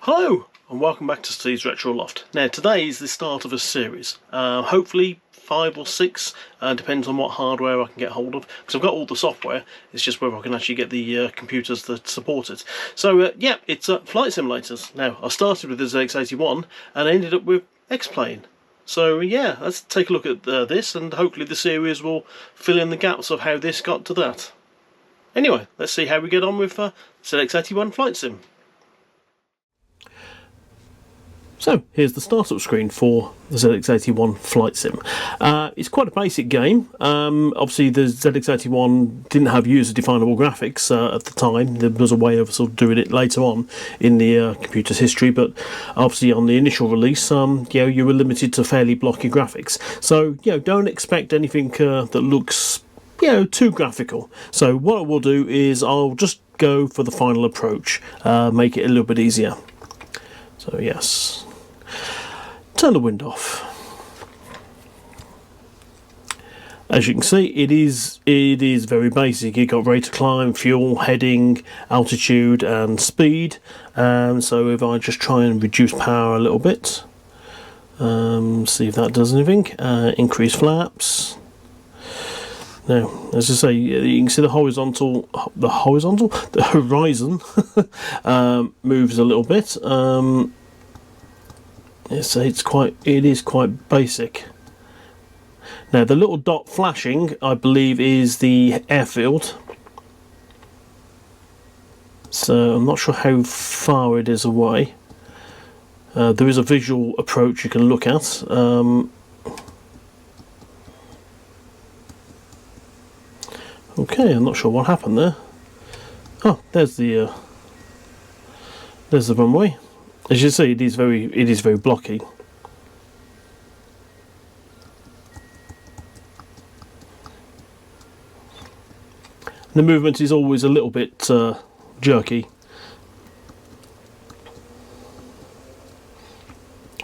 Hello and welcome back to Steve's Retro Loft. Now today is the start of a series, hopefully 5 or 6, depends on what hardware I can get hold of, because I've got all the software, it's just whether I can actually get the computers that support it. So yeah, it's flight simulators. Now I started with the ZX81 and I ended up with X-Plane. So yeah, let's take a look at this, and hopefully the series will fill in the gaps of how this got to that. Anyway, let's see how we get on with ZX81 Flight Sim. So here's the startup screen for the ZX81 Flight Sim. It's quite a basic game. Obviously the ZX81 didn't have user-definable graphics at the time. There was a way of sort of doing it later on in the computer's history, but obviously on the initial release, you were limited to fairly blocky graphics. So don't expect anything that looks too graphical. So what I will do is I'll just go for the final approach, make it a little bit easier. So yes. Turn the wind off. As you can see, it is very basic. You've got rate of climb, fuel, heading, altitude and speed. So if I just try and reduce power a little bit, see if that does anything. Increase flaps. Now, as I say, you can see the horizon moves a little bit. So it is quite basic. Now the little dot flashing, I believe, is the airfield. So I'm not sure how far it is away. There is a visual approach you can look at. Okay, I'm not sure what happened there. Oh, there's the runway. As you see, it is very blocky. The movement is always a little bit jerky.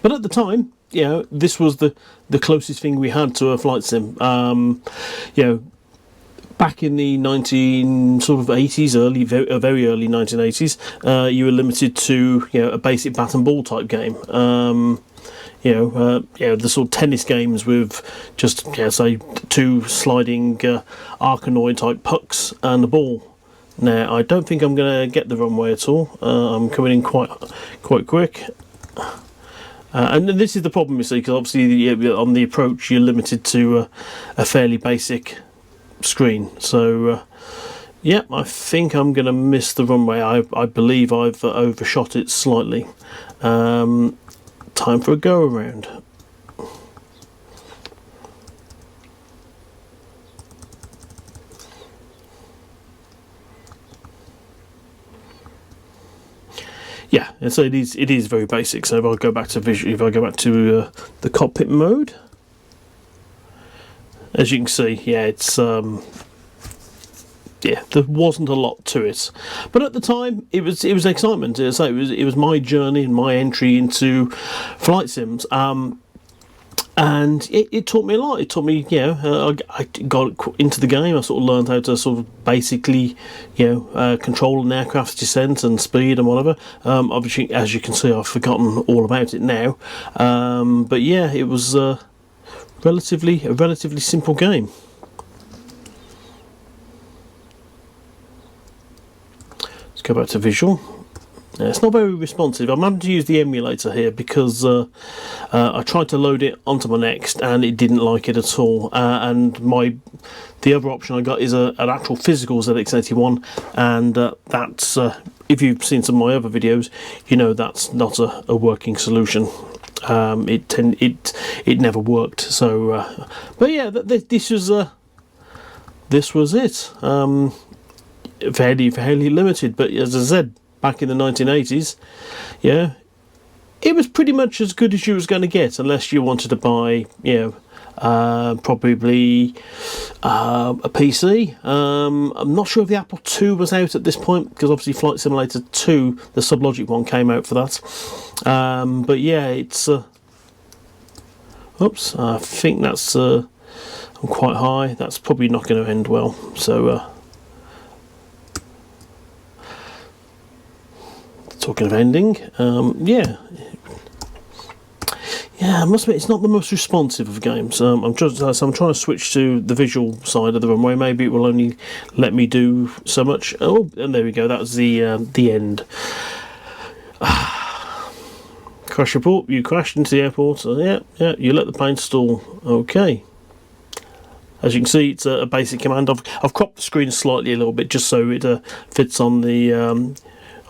But at the time, this was the closest thing we had to a flight sim. Back in the 80s, very early 1980s, you were limited to a basic bat and ball type game. The sort of tennis games with just say 2 sliding Arkanoid type pucks and a ball. Now I don't think I'm going to get the runway at all. I'm coming in quite quick. And this is the problem, you see, because obviously on the approach you're limited to a fairly basic screen. So yeah, I think I'm going to miss the runway. I believe I've overshot it slightly. Time for a go around. Yeah, and so it is very basic. So if I go back to the cockpit mode, as you can see, it's there wasn't a lot to it, but at the time it was excitement. So it was my journey and my entry into flight sims, and it taught me a lot. It taught me, I got into the game. I sort of learned how to sort of basically, control an aircraft's descent and speed and whatever. Obviously, as you can see, I've forgotten all about it now. But yeah, it was a relatively simple game. Let's go back to visual. It's not very responsive. I'm having to use the emulator here because I tried to load it onto my Next and it didn't like it at all. And the other option I got is an actual physical ZX81, and that's if you've seen some of my other videos, that's not a working solution. It never worked. So, but yeah, this was it. Fairly limited, but as I said, back in the 1980s, it was pretty much as good as you was going to get, unless you wanted to buy, probably a PC. I'm not sure if the Apple II was out at this point, because obviously Flight Simulator 2, the Sublogic one, came out for that. But yeah, it's oops, I think that's I'm quite high. That's probably not going to end well. So talking of ending, yeah, I must admit it's not the most responsive of games. I'm trying to switch to the visual side of the runway. Maybe it will only let me do so much. Oh, and there we go. That was the end. Crash report. You crashed into the airport. Yeah. You let the plane stall. Okay. As you can see, it's a basic command. I've cropped the screen slightly a little bit just so it fits on the on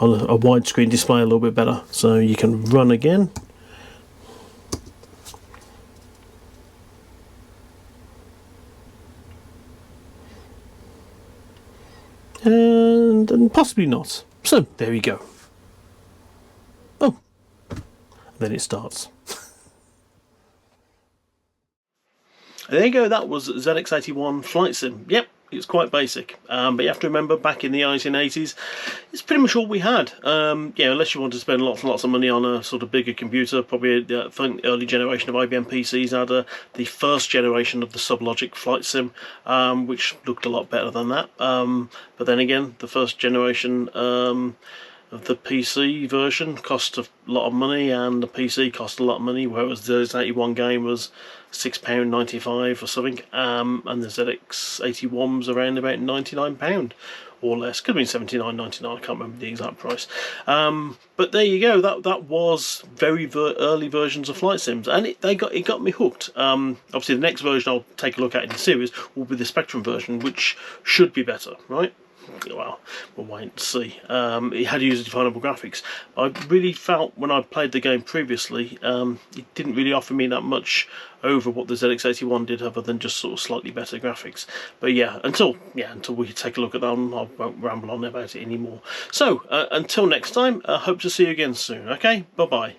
a widescreen display a little bit better. So you can run again. And possibly not. So there we go. Oh, then it starts. There you go, that was ZX81 Flight Sim. Yep, it's quite basic, but you have to remember back in the 1980s it's pretty much all we had. Yeah, unless you want to spend lots and lots of money on a sort of bigger computer. Probably I think the early generation of IBM PCs had the first generation of the Sublogic Flight Sim, which looked a lot better than that, but then again the first generation of the PC version cost a lot of money, and the PC cost a lot of money, whereas the ZX81 game was £6.95 or something, and the ZX81 was around about £99 or less. Could have been £79.99, I can't remember the exact price. But there you go, that was very early versions of flight sims, and it got me hooked. Obviously the next version I'll take a look at in the series will be the Spectrum version, which should be better, right? Well, we'll wait and see. It had user-definable graphics. I really felt when I played the game previously, it didn't really offer me that much over what the ZX81 did, other than just sort of slightly better graphics. But yeah, until we take a look at that, I won't ramble on about it anymore. So until next time, I hope to see you again soon. Okay, bye bye.